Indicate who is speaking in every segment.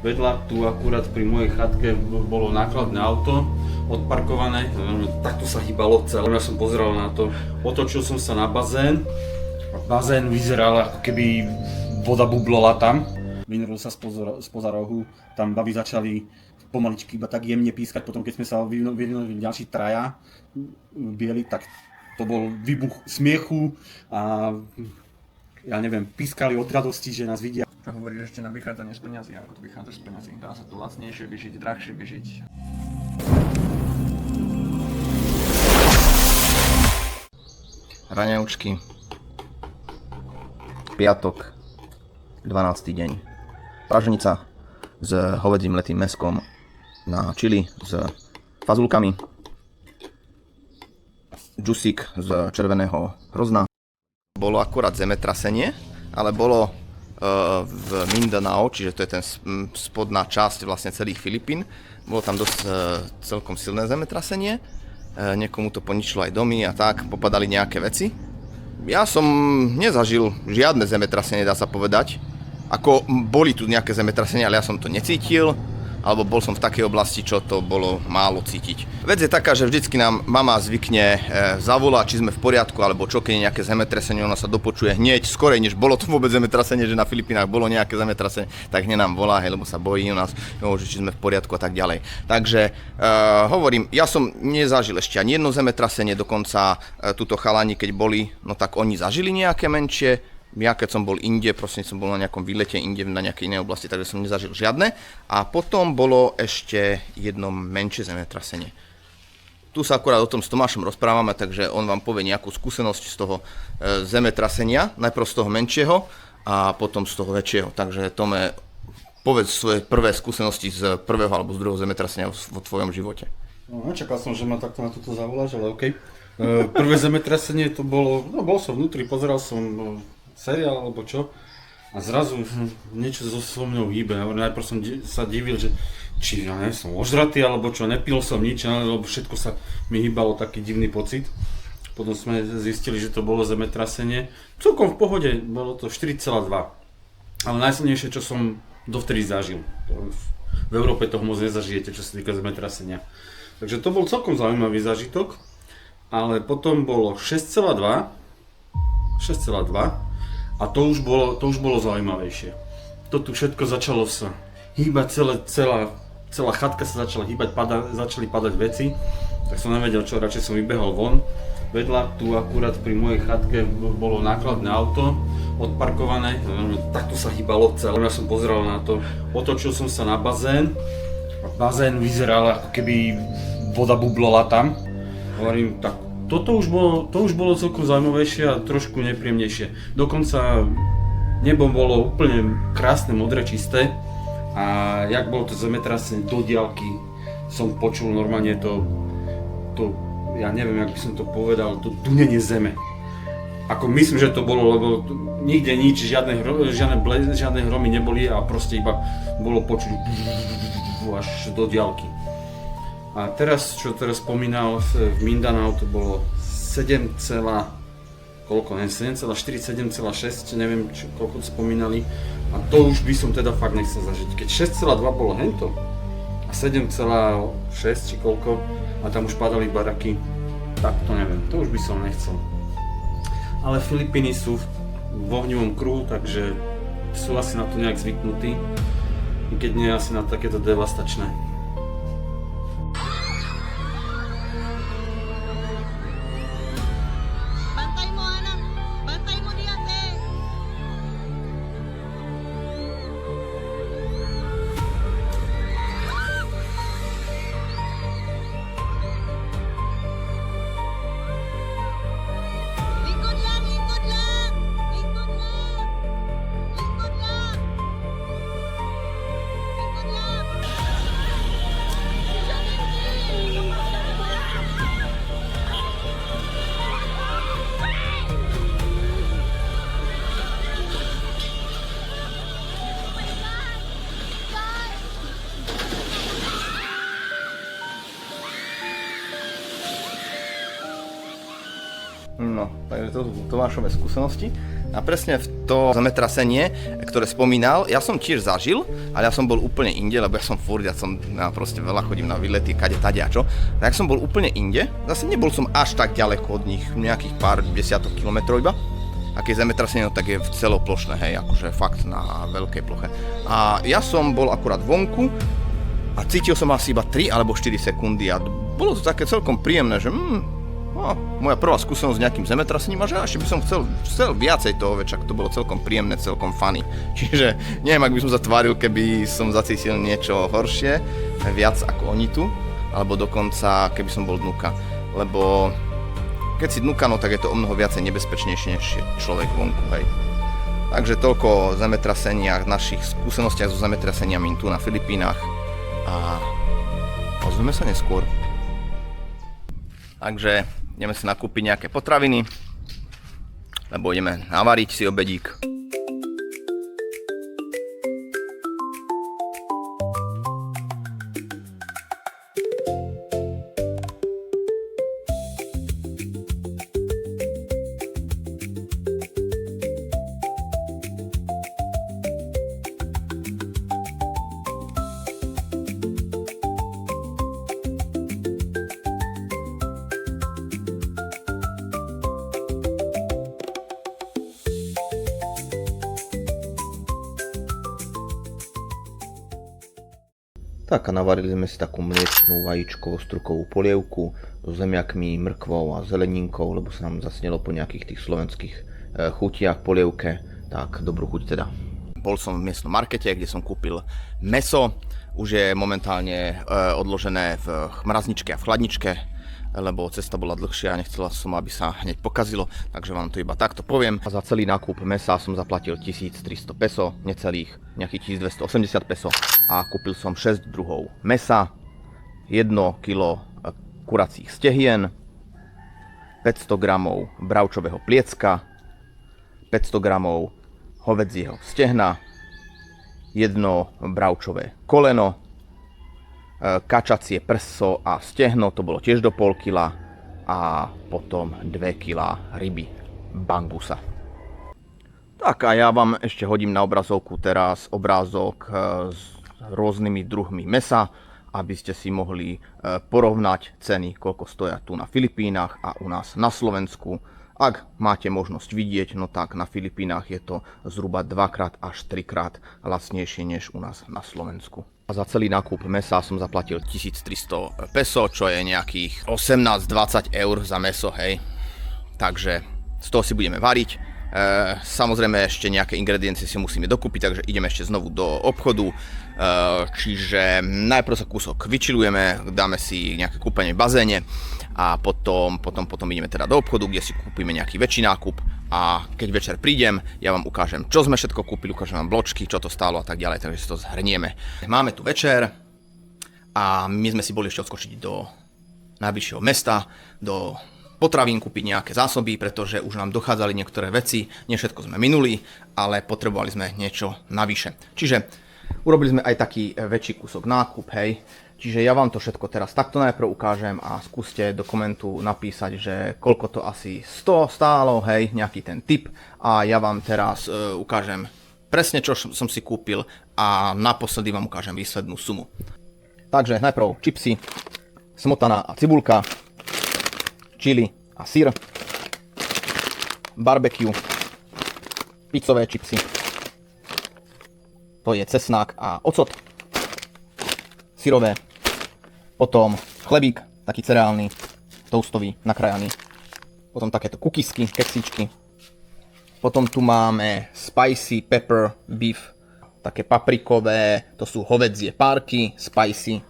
Speaker 1: vedľa, tu akurát pri mojej chatke bolo nákladné auto odparkované, takto sa hýbalo celé. Ja som pozeral na to, otočil som sa na bazén a bazén vyzeral ako keby voda bublala tam. Vynuril sa spoza rohu, tam baby začali pomaličky iba tak jemne pískať, potom keď sme sa vyvinuli ďalší traja bieli, tak to bol výbuch smiechu a ja neviem, pískali od radosti, že nás vidia.
Speaker 2: Čo hovoríš ešte na vychádzanie z peňazí, ako to vychádza z peňazí? Dá sa tu lacnejšie vyžiť, drahšie vyžiť?
Speaker 3: Raňajúčky. Piatok, 12. deň. Praženica s hovedzím letým mäskom na čili s fazulkami. Džusík z červeného hrozna. Bolo akurát zemetrasenie, ale bolo v Mindanao, čiže to je ten spodná časť vlastne celých Filipín. Bolo tam dosť celkom silné zemetrasenie. Niekomu to poničilo aj domy a tak, popadali nejaké veci. Ja som nezažil žiadne zemetrasenie, dá sa povedať. Ako boli tu nejaké zemetrasenia, ale ja som to necítil. Alebo bol som v takej oblasti, čo to bolo málo cítiť. Vec je taká, že vždycky nám mama zvykne zavolať, či sme v poriadku, alebo čo, keď je nejaké zemetrasenie, ona sa dopočuje hneď, skorej, než bolo to vôbec zemetrasenie, že na Filipínach bolo nejaké zemetrasenie, tak hneď nám volá, lebo sa bojí u nás, že či sme v poriadku a tak ďalej. Takže hovorím, ja som nezažil ešte ani jedno zemetrasenie, dokonca túto chalani, keď boli, no tak oni zažili nejaké menšie. Ja keď som bol inde, proste som bol na nejakom výlete inde, na nejakej inej oblasti, takže som nezažil žiadne. A potom bolo ešte jedno menšie zemetrasenie. Tu sa akurát o tom s Tomášom rozprávame, takže on vám povie nejakú skúsenosť z toho zemetrasenia, najprv z toho menšieho a potom z toho väčšieho. Takže Tome, povedz svoje prvé skúsenosti z prvého alebo z druhého zemetrasenia vo tvojom živote.
Speaker 1: No, nečakal som, že ma takto na toto zavoláš, ale okej. Prvé zemetrasenie to bolo, no bol som vnútri, pozeral som seriál alebo čo a zrazu niečo so mnou hýbe. Najprv som sa divil, že či ja neviem, som ožratý alebo čo, nepil som nič, lebo všetko sa mi hýbalo, taký divný pocit. Potom sme zistili, že to bolo zemetrasenie. Celkom v pohode, bolo to 4,2. Ale najsilnejšie, čo som dovtedy zažil. V Európe toho moc nezažijete, čo sa týka zemetrasenia. Takže to bol celkom zaujímavý zážitok. Ale potom bolo 6,2 a to už bolo zaujímavejšie. To tu všetko začalo sa hýbať, celá chatka sa začala hýbať, začali padať veci, tak som nevedel čo, radšej som vybehol von. Vedľa, tu akurát pri mojej chatke bolo nákladné auto odparkované, takto sa hýbalo celé. Ja som pozeral na to, otočil som sa na bazén a bazén vyzeral ako keby voda bublala tam. Hovorím, tak to už bolo celkom zaujímavejšie a trošku nepríjemnejšie. Dokonca nebo bolo úplne krásne, modré, čisté a jak bolo to zemetrasenie do diaľky, som počul normálne to ja neviem, jak by som to povedal, to dunenie zeme. Ako myslím, že to bolo, lebo nikde nič, žiadne hromy neboli a proste iba bolo počuť až do diaľky. A teraz, čo teraz spomínal v Mindanao, to bolo 7,4, 7,6, neviem koľko spomínali. A to už by som teda fakt nechcel zažiť. Keď 6,2 bolo hento a 7,6 či koľko a tam už padali baraky, tak to neviem, to už by som nechcel. Ale Filipíny sú v ohnivom kruhu, takže sú asi na to nejak zvyknutí, i keď nie asi na takéto devastačné.
Speaker 3: No, takže to sú Tomášové skúsenosti. A presne v to zemetrasenie, ktoré spomínal, ja som tiež zažil, ale ja som bol úplne inde, lebo ja som proste veľa chodím na výlety, kade tadia čo. Tak som bol úplne inde, zase nebol som až tak ďaleko od nich, nejakých pár desiatok kilometrov iba. A keď zemetrasenie, no, tak je celoplošné, hej, akože fakt na veľkej ploche. A ja som bol akurát vonku a cítil som asi iba 3 alebo 4 sekundy a bolo to také celkom príjemné, že moja prvá skúsenosť s nejakým zemetrasením a že ešte by som chcel viacej toho, však to bolo celkom príjemné, celkom funny. Čiže neviem, ak by som sa tváril, keby som zacítil niečo horšie, viac ako oni tu, alebo dokonca keby som bol dnuka, lebo keď si dnuka, no tak je to o mnoho viacej nebezpečnejšie, než je človek vonku, hej. Takže toľko o zemetraseniach, našich skúsenostiach so zemetraseniami tu na Filipínach a ozveme sa neskôr. Takže ideme si nakúpiť nejaké potraviny, lebo ideme navariť si obedík. Tak a navarili sme si takú mliečnú vajíčkovo-strukovú polievku so zemiakmi, mrkvou a zeleninkou, lebo sa nám zasnelo po nejakých tých slovenských chutiach polievke, tak dobrú chuť teda. Bol som v miestnom markete, kde som kúpil mäso, už je momentálne odložené v mrazničke a v chladničke, lebo cesta bola dlhšia a nechcela som, aby sa hneď pokazilo, takže vám to iba takto poviem. A za celý nákup mäsa som zaplatil 1300 peso, necelých nejakých 1280 peso a kúpil som 6 druhov mäsa, 1 kg kuracích stehien, 500 g bravčového pliecka, 500 g hovedzieho stehna, 1 bravčové koleno, kačacie prso a stehno, to bolo tiež do pol kila, a potom 2 kg ryby bangusa. Tak a ja vám ešte hodím na obrazovku teraz obrázok s rôznymi druhmi mäsa, aby ste si mohli porovnať ceny, koľko stoja tu na Filipínach a u nás na Slovensku. Ak máte možnosť vidieť, no tak na Filipínach je to zhruba 2-krát až 3-krát lacnejšie než u nás na Slovensku. A za celý nákup mäsa som zaplatil 1300 peso, čo je nejakých 18-20 eur za mäso, hej. Takže z toho si budeme variť. Samozrejme ešte nejaké ingrediencie si musíme dokúpiť, takže ideme ešte znovu do obchodu. Čiže najprv sa kúsok vyčilujeme, dáme si nejaké kúpanie v bazéne a potom ideme teda do obchodu, kde si kúpime nejaký väčší nákup. A keď večer prídem, ja vám ukážem, čo sme všetko kúpili, ukážem vám bločky, čo to stálo a tak ďalej, takže si to zhrnieme. Máme tu večer a my sme si boli ešte odskočiť do najbližšieho mesta, do potravín kúpiť nejaké zásoby, pretože už nám dochádzali niektoré veci, nie všetko sme minuli, ale potrebovali sme niečo navyše. Čiže urobili sme aj taký väčší kúsok nákup, hej. Čiže ja vám to všetko teraz takto najprv ukážem a skúste do komentu napísať, že koľko to asi stálo, hej, nejaký ten tip. A ja vám teraz ukážem presne, čo som si kúpil a naposledy vám ukážem výslednú sumu. Takže najprv čipsy, smotana a cibulka, chili a syr, barbecue, pizzové čipsy, to je cesnák a ocot, syrové, potom chlebík, taký cereálny, toastový, nakrájaný, potom takéto kukisky, keksičky, potom tu máme spicy pepper beef, také paprikové, to sú hovädzie párky, spicy,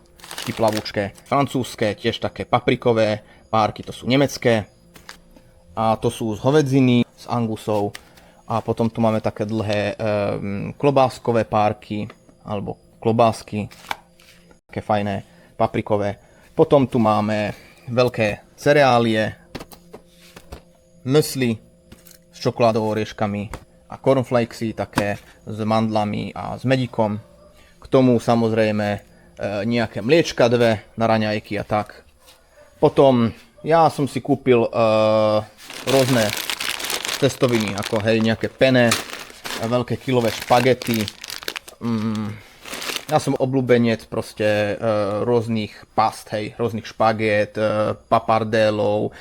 Speaker 3: plavúčke, francúzske, tiež také paprikové párky, to sú nemecké, a to sú z hovedziny, s angusou, a potom tu máme také dlhé klobáskové párky, alebo klobásky, také fajné, paprikové. Potom tu máme veľké cereálie, mysli s čokoládovou orieškami a cornflakesy také s mandlami a s medíkom. K tomu samozrejme nejaké mliečka 2 na raňajky a tak. Potom Ja som si kúpil rôzne cestoviny, ako hej, nejaké penne, veľké kilové špagety. Ja som obľúbenec proste rôznych past, hej, rôznych špaget, papardélov,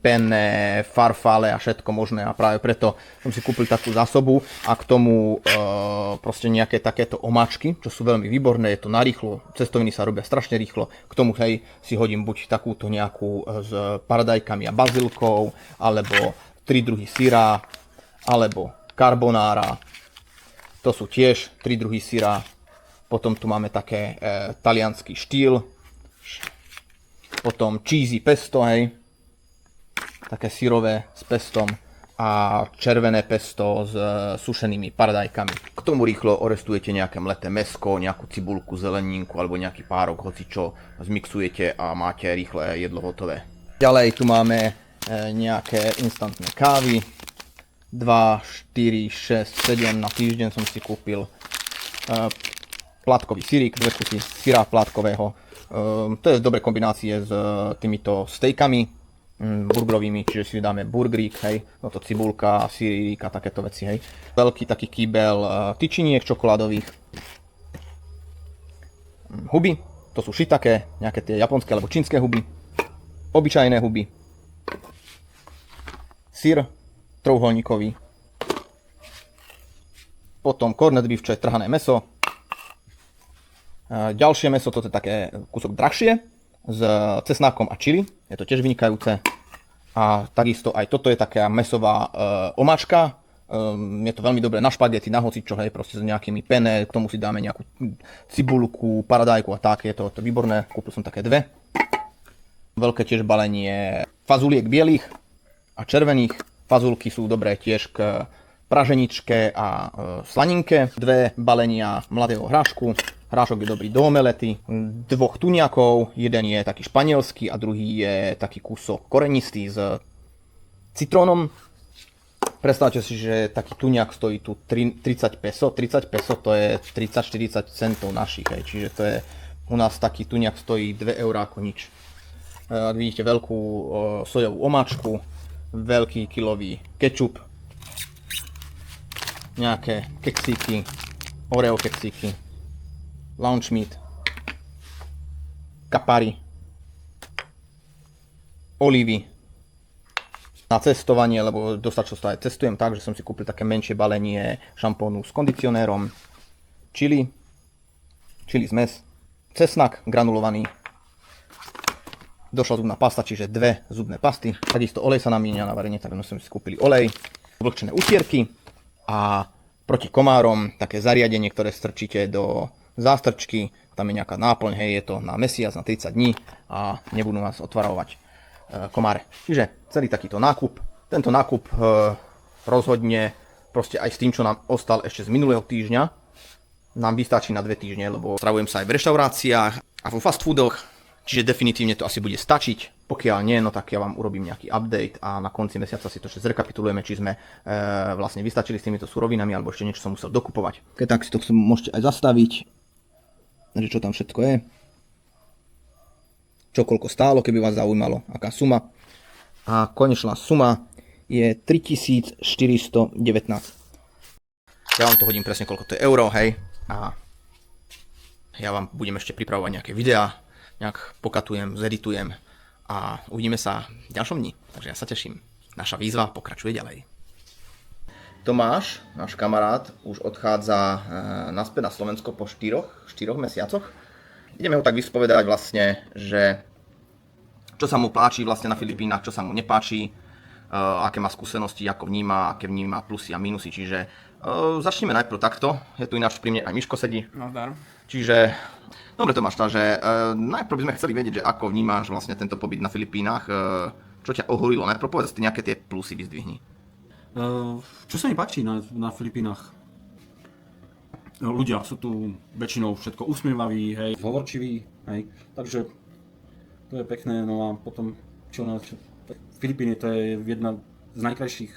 Speaker 3: penne, farfale a všetko možné a práve preto som si kúpil takú zásobu a k tomu proste nejaké takéto omáčky, čo sú veľmi výborné, je to narýchlo, cestoviny sa robia strašne rýchlo, k tomu hej, si hodím buď takúto nejakú s paradajkami a bazilkou, alebo 3 druhy syra, alebo carbonara, to sú tiež 3 druhy syra. Potom tu máme také taliansky štýl, potom cheesy pesto, hej, také syrové s pestom a červené pesto s sušenými paradajkami. K tomu rýchlo orestujete nejaké mleté mäsko, nejakú cibulku, zeleninku alebo nejaký párok, hocičo zmixujete a máte rýchle jedlo hotové. Ďalej tu máme nejaké instantné kávy, 2, 4, 6, 7 na týždeň som si kúpil. Plátkový syrík, 2 kusy syra plátkového. To je v dobrej kombinácie s týmito stejkami burgerovými, čiže si dáme burgerík, hej, no to cibulka, syrík a takéto veci, hej. Veľký taký kýbel tyčiniek čokoládových. Huby, to sú shiitake, nejaké tie japonské alebo čínske huby. Obyčajné huby. Syr trojuholníkový. Potom corned beef, čo je trhané mäso. Ďalšie mäso, toto je také kúsok drahšie s cesnákom a čili, je to tiež vynikajúce. A takisto aj toto je taká mäsová omáčka, je to veľmi dobré na špagety, na hocičo, hej, proste s nejakými penne, k tomu si dáme nejakú cibulku, paradajku a tak, je to výborné, kúpil som také 2. Veľké tiež balenie fazuliek bielých a červených, fazulky sú dobré tiež k praženičke a slaninke, 2 balenia mladého hrášku. Hrášok je dobrý do omelety, 2 tuňakov, jeden je taký španielský a druhý je taký kúsok korenistý s citrónom. Predstavte si, že taký tuňak stojí tu 30 peso, 30 peso to je 30-40 centov našich, hej. Čiže to je, u nás taký tuňak stojí 2 eurá ako nič. Vidíte veľkú sojovú omáčku, veľký kilový kečup, nejaké keksíky, oreo keksíky, lunch meat, kapary, olivy na cestovanie, lebo dosť často aj cestujem tak, že som si kúpil také menšie balenie šampónu s kondicionérom, čili zmes, cesnak granulovaný, došla zubná pasta, čiže 2 zubné pasty, takisto olej sa nám míňa na varenie, tak sme si kúpili olej, vlhčené utierky a proti komárom také zariadenie, ktoré strčíte do zástrčky, tam je nejaká náplň, hej, je to na mesiac, na 30 dní a nebudú vás otvarovať komáre. Čiže celý takýto nákup, tento nákup rozhodne proste aj s tým, čo nám ostal ešte z minulého týždňa, nám vystačí na 2 týždne, lebo stravujem sa aj v reštauráciách a vo fast foodoch, čiže definitívne to asi bude stačiť. Pokiaľ nie, no tak ja vám urobím nejaký update a na konci mesiaca si to ešte zrekapitulujeme, či sme vlastne vystačili s týmito surovinami alebo ešte niečo som musel dokupovať. Keď tak si to môžete aj zastaviť, že čo tam všetko je, čo koľko stálo, keby vás zaujímalo, aká suma. A konečná suma je 3419. Ja vám to hodím presne koľko to je euro, hej, a ja vám budem ešte pripravovať nejaké videá, nejak pokatujem, zeditujem a uvidíme sa v ďalšom dni. Takže ja sa teším. Naša výzva pokračuje ďalej. Tomáš, náš kamarát, už odchádza naspäť na Slovensko po 4 mesiacoch. Ideme ho tak vyspovedať vlastne, že čo sa mu páči vlastne na Filipínach, čo sa mu nepáči, aké má skúsenosti, ako vníma, aké vníma plusy a minusy. Čiže začneme najprv takto. Je tu ináč pri mne aj Miško sedí.
Speaker 2: Nazdar.
Speaker 3: Čiže, dobre Tomáš, takže najprv by sme chceli vedieť, že ako vnímaš vlastne tento pobyt na Filipínach, čo ťa ohorilo. Najprv povedz si nejaké tie plusy vyzdvihni.
Speaker 1: Čo sa mi páči na Filipínach? Ľudia sú tu väčšinou všetko usmievaví, hej, hovorčiví, hej, takže to je pekné, no a potom Filipíny to je jedna z najkrajších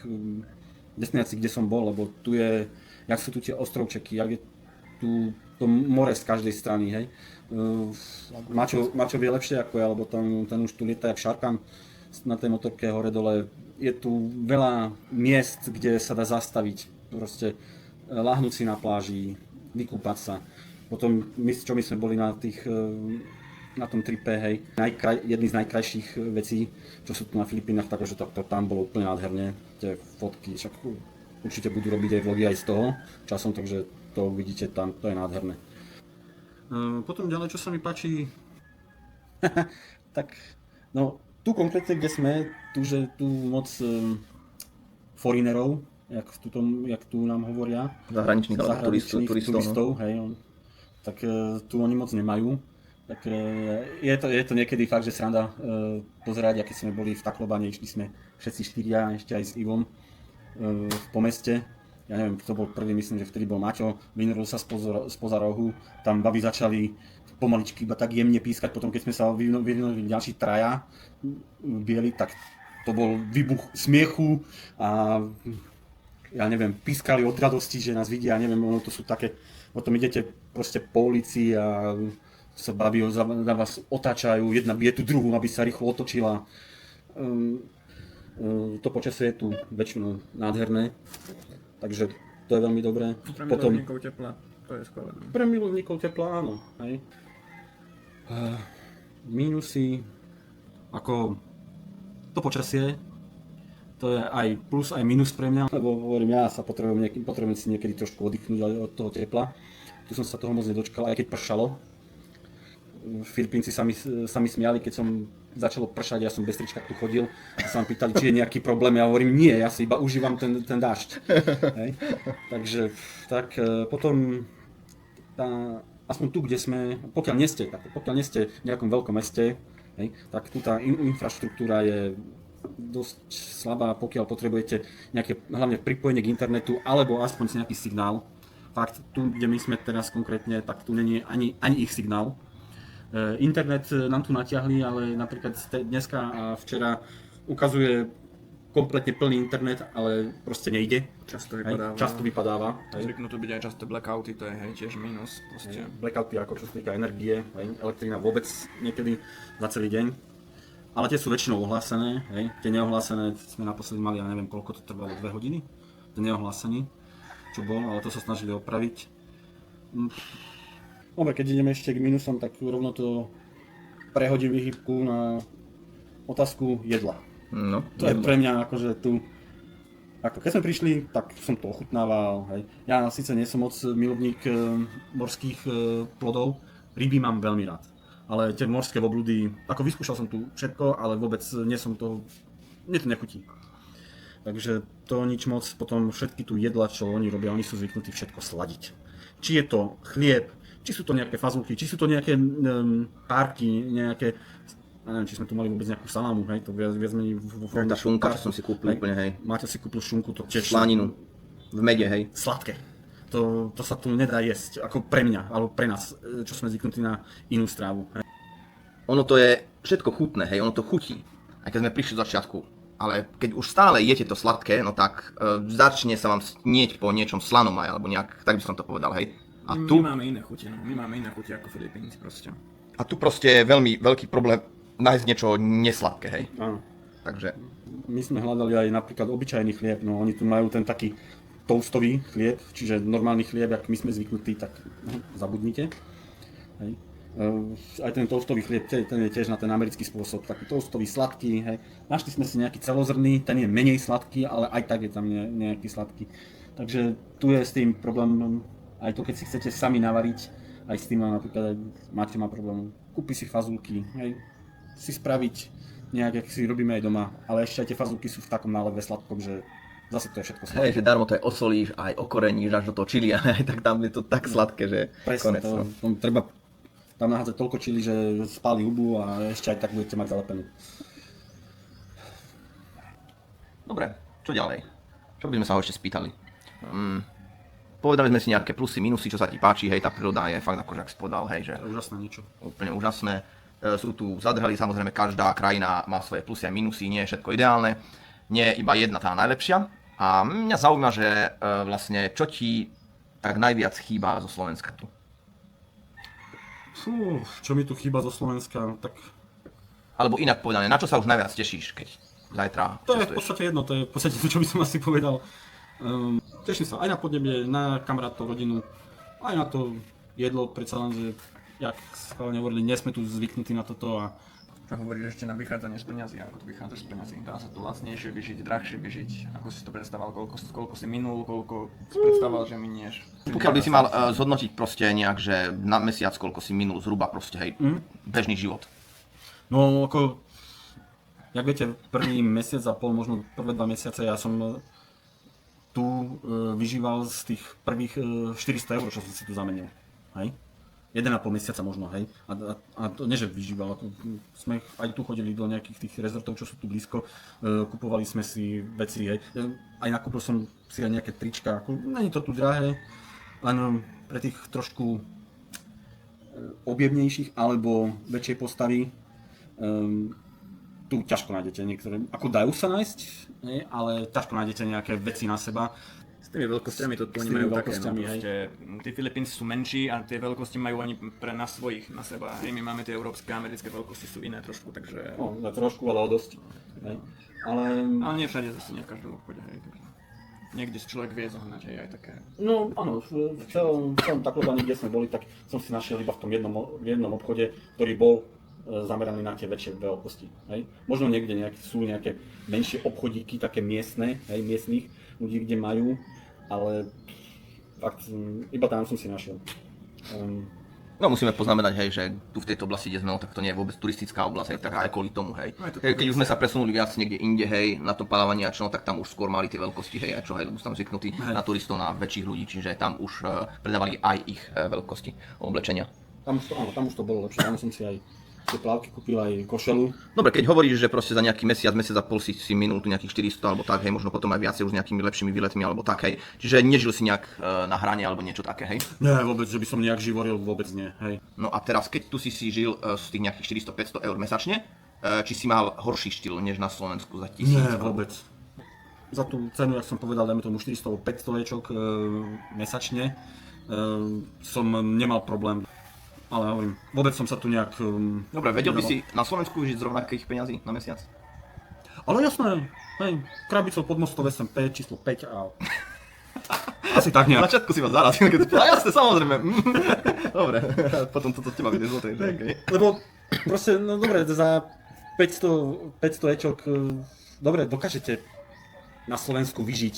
Speaker 1: destinácií, kde som bol, lebo tu je, jak sú tu tie ostrovčeky, jak je to more z každej strany, hej. Mačo vie lepšie ako ja, lebo ten už tu lieta jak šarkan na tej motorke hore dole. Je tu veľa miest, kde sa dá zastaviť, proste lahnúť si na pláži, vykúpať sa. Potom čo my sme boli na tom tripe, hej, jedný z najkrajších vecí, čo sú tu na Filipínach, takže to tam bolo úplne nádherné, tie fotky, však určite budú robiť aj vlogy aj z toho časom, takže to uvidíte tam, to je nádherné. Potom ďalej, čo sa mi páči, tak no tu konkrétne, kde sme, tu moc foreinerov, jak tu nám hovoria,
Speaker 3: Zahraničných turistov,
Speaker 1: hej, tak tu oni moc nemajú. Tak je to niekedy fakt, že sranda pozerať, aké sme boli v Taclobane, išli sme všetci štyria, ešte aj s Ivom po meste. Ja neviem, kto bol prvý, myslím, že vtedy bol Maťo, vynuril sa spoza rohu, tam baby začali pomaličky iba tak jemne pískať, potom keď sme sa vyvinuli ďalší traja bieli, tak to bol výbuch smiechu a ja neviem, pískali od radosti, že nás vidia, ja neviem, ono to sú také, potom idete proste po ulici a sa baví, na vás otáčajú, jedna bije tú druhú, aby sa rýchlo otočila. To počasie je tu väčšinou nádherné, takže to je veľmi dobré.
Speaker 2: Pre milovníkov tepla, to je skvelé.
Speaker 1: Pre milovníkov tepla, áno. Hej. Mínusy, ako to počasie, to je aj plus, aj minus pre mňa, lebo hovorím, ja sa potrebujem si niekedy trošku oddychnúť od toho tepla. Tu som sa toho moc nedočkal, aj keď pršalo. Filipínci sa mi smiali, keď som začalo pršať, ja som bez trička tu chodil a sa ma pýtali, či je nejaký problém, ja hovorím, nie, ja si iba užívam ten dážď. Hej. Takže tak potom aspoň tu, kde sme, pokiaľ nie ste v nejakom veľkom meste, hej, tak tu tá infraštruktúra je dosť slabá, pokiaľ potrebujete nejaké, hlavne pripojenie k internetu, alebo aspoň nejaký signál. Fakt, tu, kde my sme teraz konkrétne, tak tu není ani ich signál. Internet nám tu natiahli, ale napríklad dneska a včera ukazuje kompletne plný internet, ale proste nejde. Často vypadáva.
Speaker 2: Zvyknú tu byť aj často blackouty, to je tiež mínus.
Speaker 1: Blackouty ako čo sa týka energie, elektrina vôbec niekedy za celý deň. Ale tie sú väčšinou ohlásené, tie neohlásené sme naposledy mali, ja neviem koľko to trvalo, 2 hodiny. Ten neohlásený, čo bol, ale to sa snažili opraviť. Dobre, keď ideme ešte k minusom, tak rovno to prehodím výhybku na otázku jedla.
Speaker 3: No,
Speaker 1: to je pre mňa akože tu, ako keď sme prišli, tak som to ochutnával, hej. Ja síce nie som moc milovník morských plodov, ryby mám veľmi rád, ale tie morské obľudy, ako vyskúšal som tu všetko, ale vôbec nie som to, mne to nechutí. Takže to nič moc, potom všetky tu jedla, čo oni robia, oni sú zvyknutí všetko sladiť. Či je to chlieb, či sú to nejaké fazulky, či sú to nejaké párky, nejaké, ja neviem, či sme tu mali vôbec nejakú salámu, hej, to viac menej vo forme
Speaker 3: tá šunka, čo som si kúpil, úplne, hej.
Speaker 1: Máte si kúpil šunku, to tiež...
Speaker 3: Slaninu, v mede, hej.
Speaker 1: Sladké. To sa tu nedá jesť, ako pre mňa, alebo pre nás, čo sme zvyknutí na inú strávu, hej.
Speaker 3: Ono to je všetko chutné, hej, ono to chutí, aj keď sme prišli z začiatku. Ale keď už stále jete to sladké, no tak začne sa vám snieť po niečom slanom aj, alebo nejak, tak by som to povedal, hej.
Speaker 2: A tu my máme iné chute, no. My máme iné chute ako Filipínci proste.
Speaker 3: A tu proste je veľmi veľký problém nájsť niečo nesladké, hej.
Speaker 1: Áno.
Speaker 3: Takže...
Speaker 1: My sme hľadali aj napríklad obyčajný chlieb, no oni tu majú ten taký toastový chlieb, čiže normálny chlieb, ak my sme zvyknutí, tak zabudnite. Hej. Aj ten toastový chlieb, ten je tiež na ten americký spôsob, taký toastový, sladký, hej. Našli sme si nejaký celozrný, ten je menej sladký, ale aj tak je tam nejaký sladký. Takže tu je s tým problém, aj to keď si chcete sami navariť, aj s tým napríklad máte problém, kúpiť si fazulky, hej, si spraviť nejak, jak si robíme aj doma, ale ešte aj tie fazulky sú v takom náleve sladkom, že zase to je všetko sladké.
Speaker 3: Hej, že darmo to aj osolíš, aj okoreníš až do toho čili, aj tak tam je to tak sladké, že
Speaker 1: presne,
Speaker 3: konec. No.
Speaker 1: To treba tam nahádzať toľko čili, že spáli hubu a ešte aj tak budete mať zalepenú.
Speaker 3: Dobre, čo ďalej? Čo by sme sa ho ešte spýtali? Povedali sme si nejaké plusy, minusy, čo sa ti páči, hej, tá príroda je fakt akože, ak si povedal, hej, že...
Speaker 1: Úžasné niečo.
Speaker 3: Úplne úžasné. Sú tu zadrhali, samozrejme, každá krajina má svoje plusy a minusy, nie je všetko ideálne. Nie je iba jedna tá najlepšia. A mňa zaujíma, že vlastne, čo ti tak najviac chýba zo Slovenska tu?
Speaker 1: Fú, čo mi tu chýba zo Slovenska, tak
Speaker 3: Alebo inak povedané, na čo sa už najviac tešíš, keď zajtra
Speaker 1: to je v
Speaker 3: cestuješ?
Speaker 1: podstate jedno, to je v podstate to, čo by som asi povedal. Teším sa aj na podnebie, na kamarátov, rodinu, aj na to jedlo, predsa len, že jak schválne hovorili, nie sme tu zvyknutí na toto a
Speaker 2: Čo hovoríš ešte na vychádzanie z peňazí, ako tu vychádzaš z peňazí? Dá sa tu lacnejšie vyžiť, drahšie vyžiť? Ako si to predstavoval, koľko si minul, koľko si predstavoval, že minieš?
Speaker 3: Pokiaľ by si mal zhodnotiť proste nejak, že na mesiac koľko si minul zhruba proste, hej, bežný život.
Speaker 1: no ako, jak viete, prvý mesiac a pol, možno prvé 2 mesiace ja som tu vyžíval z tých prvých 400 eur, čo som si tu zamenil, hej? 1,5 mesiaca možno, hej. A to nie, že vyžíval, ako sme aj tu chodili do nejakých tých rezortov, čo sú tu blízko, kupovali sme si veci, hej. Aj nakúpil som si aj nejaké trička, ako, není to tu drahé, len pre tých trošku objemnejších alebo väčšej postavy, tu ťažko nájdete niektoré, ako dajú sa nájsť, hej, ale ťažko nájdete nejaké veci na seba.
Speaker 2: S tými veľkostiami to tu
Speaker 1: S
Speaker 2: oni
Speaker 1: tými
Speaker 2: majú také, no
Speaker 1: veľkostiami, hej.
Speaker 2: proste, tí Filipínci sú menší a tie veľkosti majú oni pre nás svojich na seba. Hej, my máme tie európske a americké veľkosti sú iné trošku, takže...
Speaker 1: No, trošku, ale o dosť, hej. Ale
Speaker 2: Ale nie všade zase, nie v každom obchode, hej. Takže niekde si človek vie zohnať, hej, aj také.
Speaker 1: no áno, v celom Taklobane, kde sme boli, tak som si našiel iba v tom jednom obchode, ktorý bol zameraný na tie väčšie veľkosti. Hej. Možno niekde sú nejaké menšie obchodíky, také miestne, hej, miestnych ľudí, kde majú, ale fakt, iba tam som si našiel.
Speaker 3: No musíme poznamenať, hej, že tu v tejto oblasti, kde sme, no, tak to nie je vôbec turistická oblasť, hej, tak aj kvôli tomu, hej.
Speaker 2: No je to
Speaker 3: Keď už sme sa presunuli viac niekde inde, hej, na to plavanie a čo, no, tak tam už skôr mali tie veľkosti, hej, a čo, hej, lebo sú tam zvyknutí na turistov, na väčších ľudí, čiže tam už predávali aj ich veľkosti oblečenia.
Speaker 1: Tam už to bolo lepšie, tam som si aj tie plávky kúpil, aj košelu.
Speaker 3: Dobre, keď hovoríš, že proste za nejaký mesiac a pol si minul tu nejakých 400 alebo tak, hej, možno potom aj viacej už s nejakými lepšími výletmi alebo tak, hej. Čiže nežil si nejak na hrane alebo niečo také, hej.
Speaker 1: Nie, vôbec, že by som nejak živoril, vôbec nie, hej.
Speaker 3: No a teraz, keď tu si žil z tých nejakých 400-500 eur mesačne, či si mal horší štýl než na Slovensku za 1000?
Speaker 1: Nie, vôbec. Za tú cenu, jak som povedal, dajme tomu 400-500 lečok mesačne, som nemal problém. Ale hovorím, vôbec som sa tu nejak...
Speaker 3: Dobre, vedel by si na Slovensku žiť z rovnakých peňazí na mesiac?
Speaker 1: Ale jasné, hej, krabicou pod mostov SMP, číslo 5 a... Asi tak
Speaker 3: Na
Speaker 1: nejak.
Speaker 3: začiatku si ma zarazil, keď si povedal, jasne, samozrejme. Dobre, potom toto z teba vyjde zloté, okay.
Speaker 1: Lebo proste, no dobre, za 500 ečok, dobre, dokážete na Slovensku vyžiť,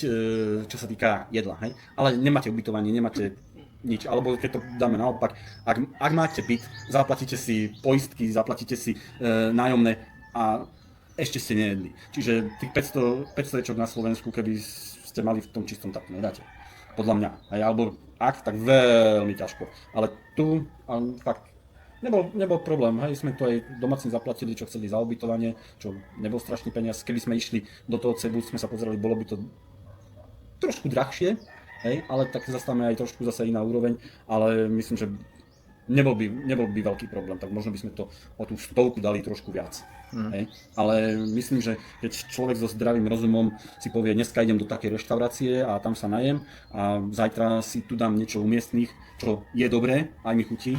Speaker 1: čo sa týka jedla, hej? Ale nemáte ubytovanie, nemáte nič, alebo keď to dáme naopak, ak máte byt, zaplatíte si poistky, zaplatíte si nájomné a ešte ste nejedli. Čiže tých 500 ečok na Slovensku, keby ste mali v tom čistom, tak nedáte. Podľa mňa. Hej, alebo ak, tak veľmi ťažko. Ale tu, fakt, nebol problém. Hej, sme tu aj domácim zaplatili, čo chceli za ubytovanie, čo nebol strašný peniaz. Keby sme išli do toho Cebu, sme sa pozerali, bolo by to trošku drahšie. Hej, ale tak zastáme aj trošku zase iná úroveň, ale myslím, že nebol by veľký problém, tak možno by sme to o tú 100 dali trošku viac. Hej. Ale myslím, že keď človek so zdravým rozumom si povie, dneska idem do takej reštaurácie a tam sa najem a zajtra si tu dám niečo u miestnych, čo je dobré, aj mi chutí,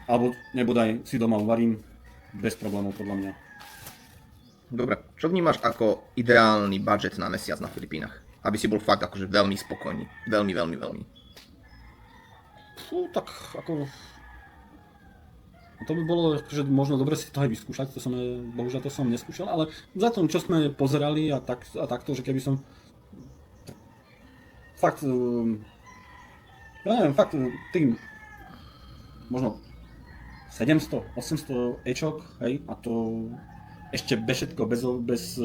Speaker 1: alebo nebodaj si doma uvarím, bez problémov podľa mňa.
Speaker 3: Dobre, čo vnímaš ako ideálny budget na mesiac na Filipínach? Aby si bol fakt akože veľmi spokojný. Veľmi.
Speaker 1: Fú, tak ako... To by bolo akože možno dobre si to aj vyskúšať, bohužiaľ to som neskúšal, ale za to, čo sme pozerali a takto, že keby som... Fakt... Ja neviem, fakt tým... Možno 700, 800 ečok, hej, a to... Ešte bez všetko, bez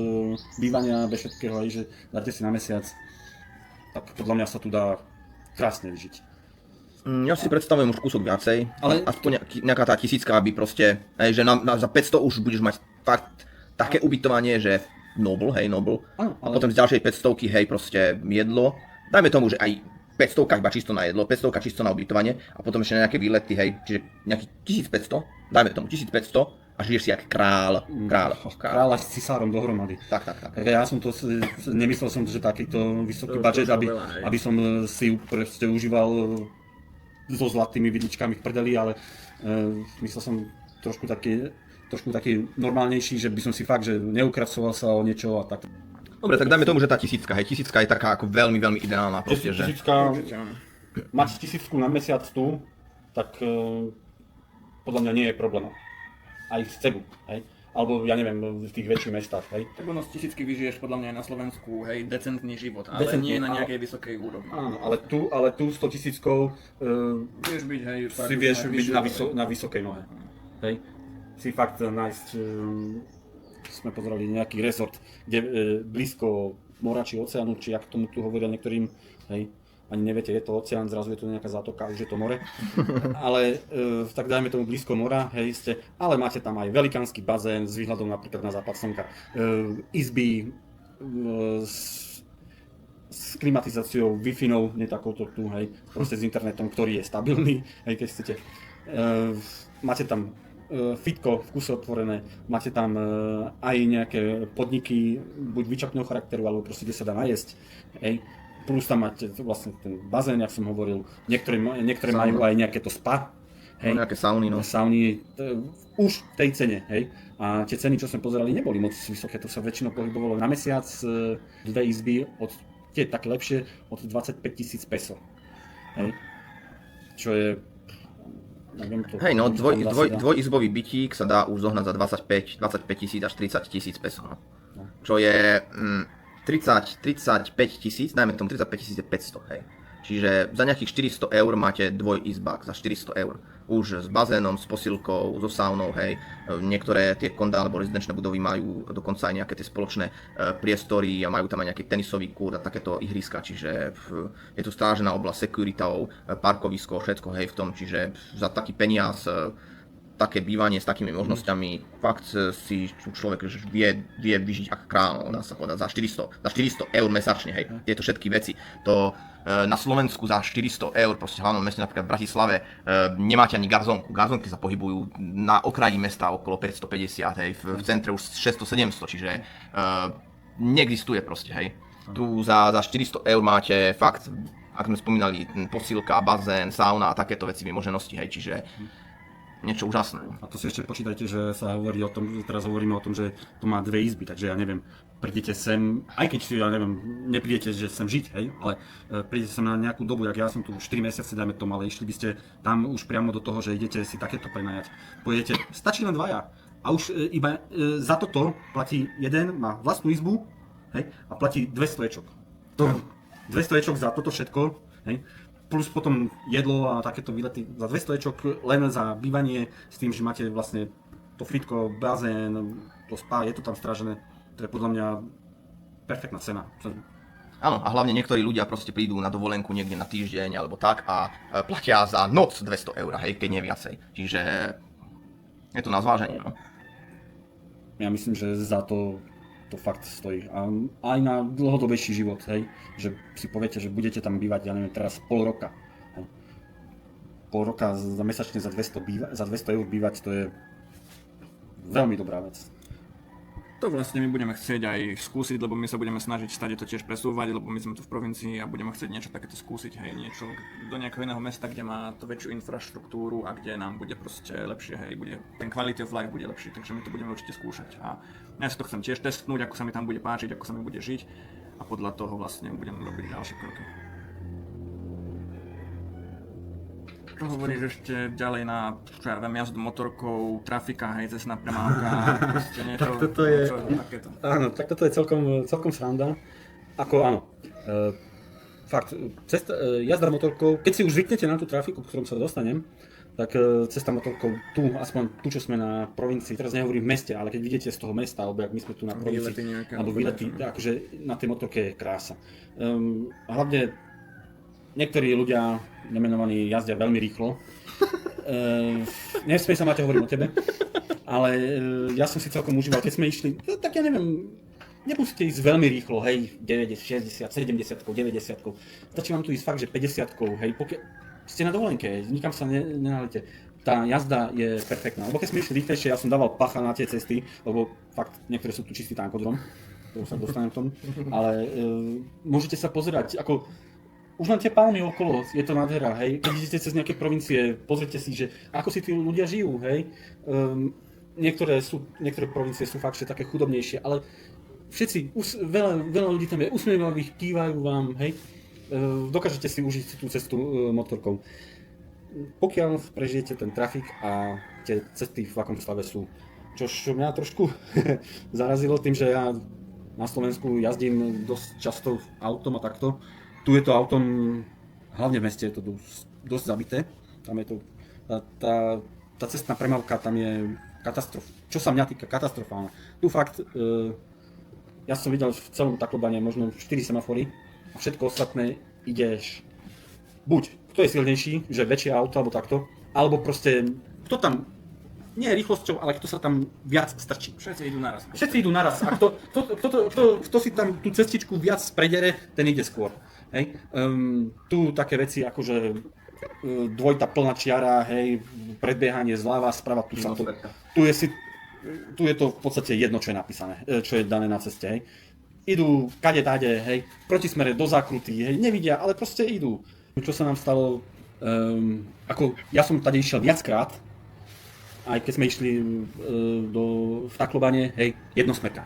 Speaker 1: bývania, bez všetkého, aj, že dáte si na mesiac, tak podľa mňa sa tu dá krásne vyžiť.
Speaker 3: Ja si predstavujem už kúsok viacej,
Speaker 1: Ale-
Speaker 3: aspoň nejaká tá 1000, aby proste, hej, že za 500 už budeš mať fakt také ubytovanie, že noble,
Speaker 1: Áno,
Speaker 3: a potom z ďalšej 500, hej, proste jedlo, dajme tomu, že aj 500 iba čisto na jedlo, 500 čisto na ubytovanie a potom ešte nejaké výlety, hej, čiže nejakých 1500, dajme tomu 1500, a žiješ si jak král.
Speaker 1: Kráľa s cisárom dohromady.
Speaker 3: Tak.
Speaker 1: Ja som to, nemyslel som, že takýto vysoký budget, aby som si proste užíval so zlatými vidličkami v prdeli, ale myslel som trošku taký normálnejší, že by som si fakt, že neukracoval sa o niečo a tak.
Speaker 3: Dobre, tak dajme tomu, že tá tisícka je taká ako veľmi, veľmi ideálna proste, že...
Speaker 1: Mať 1000 na mesiac tu, tak podľa mňa nie je problém. Aj v Cebu, hej? Alebo ja neviem, v tých väčších mestách, hej?
Speaker 2: Tak ono z 1000 vyžiješ podľa mňa aj na Slovensku, hej, decentný život, ale nie na nejakej vysokej úrovni.
Speaker 1: Áno, ale tu 100 000
Speaker 2: Vieš byť, hej,
Speaker 1: si vieš byť na vysokej nohe, hej? Si fakt nájsť, sme pozerali nejaký resort, kde blízko mora či oceánu, či jak tomu tu hovoria niektorým, hej? Ani neviete, je to oceán, zrazu je to nejaká zátoka, už je to more. Ale tak dajme tomu blízko mora, hej, ale máte tam aj velikánsky bazén s výhľadom napríklad na západ slnka. Izby s klimatizáciou, Wi-Fi-nou, nie takouto tu, hej, proste s internetom, ktorý je stabilný, hej, keď chcete. Máte tam fitko v kuse otvorené, máte tam aj nejaké podniky, buď výčapného charakteru, alebo proste, kde sa dá najesť, hej. Plus tam máte vlastne ten bazén, jak som hovoril, niektoré majú aj nejaké to spa, hej.
Speaker 3: Nejaké sauny, no.
Speaker 1: Sauny, už v tej cene, hej. A tie ceny, čo sme pozerali, neboli moc vysoké, to sa väčšinou pohybovalo na mesiac, dve izby, tie také lepšie, od 25 000 peso, hej. Čo je... Neviem to,
Speaker 3: hej, no, dvojizbový bytík sa dá už zohnať za 25 000 až 30 000 peso, no. Čo je 35 000, dajme tomu 35 500, hej. Čiže za nejakých 400 eur máte dvojizbák za 400 eur. Už s bazénom, s posilkou, so saunou, hej. Niektoré tie konda alebo rezidenčné budovy majú dokonca aj nejaké tie spoločné priestory a majú tam aj nejaký tenisový kút a takéto ihriska, čiže je tu strážená oblasť sekuritou, parkovisko, všetko, hej, v tom, čiže za taký peniaz také bývanie s takými možnosťami, fakt si človek vie vyžiť ako král, dá sa povedať, za 400 eur mesačne, hej, tieto všetky veci. To na Slovensku za 400 eur, proste v hlavnom meste, napríklad v Bratislave, nemáte ani garzónku. Garzónky sa pohybujú na okraji mesta okolo 550, hej, v centre už 600-700, čiže neexistuje proste, hej. Tu za 400 eur máte fakt, ako sme spomínali, posilka, bazén, sauna a takéto veci, vymoženosti, hej, čiže niečo úžasné.
Speaker 1: A to si ešte počítajte, že sa hovorí o tom, teraz hovoríme o tom, že to má dve izby, takže ja neviem, prídete sem, aj keď ja neviem, neprídete, že sem žiť, hej, ale prídete sem na nejakú dobu, jak ja som tu 4 mesiace, dajme tomu, ale išli by ste tam už priamo do toho, že idete si takéto prenajať. Pojedete, stačí len dvaja a už iba za toto platí jeden, má vlastnú izbu, hej, a platí 200 ečok. 200 ečok za toto všetko, hej. Plus potom jedlo a takéto výlety za 200 ečok len za bývanie s tým, že máte vlastne to fitko, bazén, to spa, je to tam strážené. To je podľa mňa perfektná cena.
Speaker 3: Áno, a hlavne niektorí ľudia proste prídu na dovolenku niekde na týždeň alebo tak a platia za noc 200 eur, hej, keď nie viacej. Čiže je to na zváženie, no.
Speaker 1: Ja myslím, že za to fakt stojí. A aj na dlhodobejší život, hej, že si poviete, že budete tam bývať, ja neviem, teraz pol roka. Hej. Pol roka za mesačne za 200 eur bývať, to je veľmi dobrá vec.
Speaker 2: To vlastne my budeme chcieť aj skúsiť, lebo my sa budeme snažiť stade to tiež presúvať, lebo my sme tu v provincii a budeme chcieť niečo takéto skúsiť, hej, niečo do nejakého iného mesta, kde má to väčšiu infraštruktúru a kde nám bude proste lepšie, hej, bude ten quality of life bude lepší, takže my to budeme určite skúšať a ja si to chcem tiež testnúť, ako sa mi tam bude páčiť, ako sa mi bude žiť a podľa toho vlastne budem robiť ďalšie kroky. Čo hovoríš ešte ďalej na, čo ja viem, jazdu motorkou, trafika, hej, cestná premávka, proste niečo,
Speaker 1: tak toto je,
Speaker 2: takéto.
Speaker 1: Áno, tak toto je celkom sranda. Ako áno, fakt, jazda motorkou, keď si už zvyknete na tú trafiku, k ktorom sa dostanem, tak cesta motorkou tu, aspoň tu, čo sme na provincii, teraz nehovorím v meste, ale keď vidíte z toho mesta, alebo ak my sme tu na provincii, alebo výlety, akože na tej motorke je krása. Hlavne niektorí ľudia nemenovaní jazdia veľmi rýchlo. Nesmej sa, Máte, hovoriť o tebe, ale ja som si celkom užíval, keď sme išli, tak ja neviem, nemusíte ísť veľmi rýchlo, hej, 90, 60, 70, 90. Stačí vám tu ísť fakt, že 50, hej, pokiaľ ste na dovolenke, nikam sa nenalete.
Speaker 4: tá jazda je perfektná. Lebo keď sme išli rýchlejšie, ja som dával pacha na tie cesty, lebo fakt niektoré sú tu čistý tankodrom, to sa dostanem k tomu, ale môžete sa pozerať, ako už len tie palmy okolo, je to nádhera, hej. Keď idete cez nejaké provincie, pozrite si, že ako si tí ľudia žijú, hej. Niektoré provincie sú fakt, že také chudobnejšie, ale všetci, veľa ľudí tam je usmievavých, kývajú vám, hej. Dokážete si užiť tú cestu motorkou. Pokiaľ prežijete ten trafik a tie cesty v akom stave sú. Čo mňa trošku zarazilo tým, že ja na Slovensku jazdím dosť často autom a takto. Tu je to autom, hlavne v meste je to dosť zabité. Tam je to, tá cestná premávka tam je katastrofa. Čo sa mňa týka, katastrofálna. Tu fakt, ja som videl v celom Taklobane možno 4 semafory a všetko ostatné ideš buď kto je silnejší, že väčšie auto alebo takto, alebo proste kto tam nie rýchlosťou, ale kto sa tam viac strčí.
Speaker 2: Všetci idú naraz.
Speaker 4: Všetci idú naraz a kto si tam tú cestičku viac predere, ten ide skôr. Hej. Tu také veci ako že dvojitá plná čiara, hej, predbiehanie zľava, sprava, tu je to v podstate jedno, čo je napísané, čo je dané na ceste, hej. Idú kade táde, hej, protismere do zákruty, hej, nevidia, ale proste idú. Čo sa nám stalo, ako ja som tady išiel viackrát, aj keď sme išli v Taklobane, hej, jednosmerka.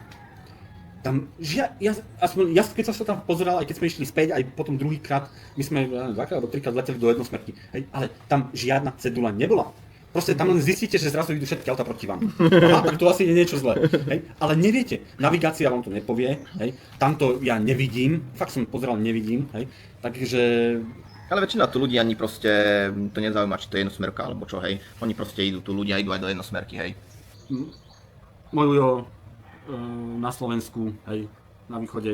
Speaker 4: Tam, keď som sa tam pozeral, aj keď sme išli späť, aj potom druhýkrát, my sme dvakrát alebo trikrát leteli do jednosmerky, hej, ale tam žiadna cedula nebola. Proste tam len zistíte, že zrazu idú všetky auta proti vám. Aha, tak to asi je niečo zlé. Hej, ale neviete, navigácia vám to nepovie, hej, tamto ja nevidím, fakt som pozeral, nevidím, hej, takže...
Speaker 3: Ale väčšina tu ľudí ani proste to nezaujíma, či to je jednosmerka alebo čo, hej. Oni proste idú, tu ľudia idú aj do jednosmerky, hej.
Speaker 4: Mojujo na Slovensku, hej, na východe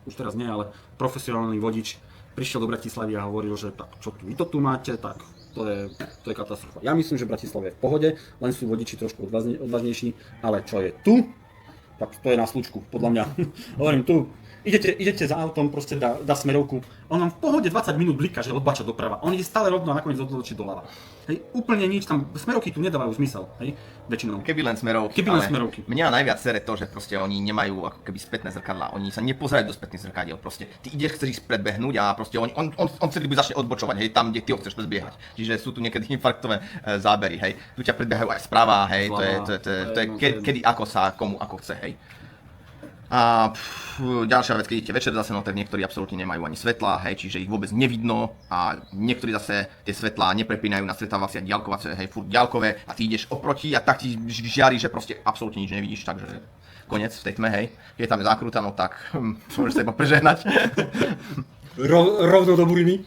Speaker 4: už teraz nie, ale profesionálny vodič prišiel do Bratislavy a hovoril, že tak čo tu, vy to tu máte, tak to je katastrofa. Ja myslím, že Bratislava je v pohode, len sú vodiči trošku odvážnejší, ale čo je tu, tak to je na slučku, podľa mňa. Hovorím tu, idete za autom, proste dá smerovku, on vám v pohode 20 minút bliká, že odbača doprava, on ide stále rovno a nakoniec odločí doľava. Hej, úplne nič, tam smerovky tu nedávajú zmysel, hej, väčšinou.
Speaker 3: Keby len smerovky, mňa najviac sere to, že proste oni nemajú ako keby spätné zrkadlá, oni sa nepozerajú do spätných zrkadiel, proste. Ty ideš, chceš ísť predbehnúť a proste on celý by začne odbočovať, hej, tam, kde ty ho chceš predbiehať. Čiže sú tu niekedy infarktové zábery, hej. Tu ťa predbiehajú aj správa, hej, to je kedy ako sa komu ako chce, hej. A ďalšia vec, keď idete večer zase, no tak niektorí absolútne nemajú ani svetlá, hej, čiže ich vôbec nevidno a niektorí zase tie svetlá neprepínajú na stretávacie a ďalkovacie, hej, furt ďalkové a ty ideš oproti a tak ti žiari, že proste absolútne nič nevidíš, takže koniec v tej tme, hej. Keď tam je zákrúta, no tak môžeš sa iba prežehnať.
Speaker 4: Rovno do buriny,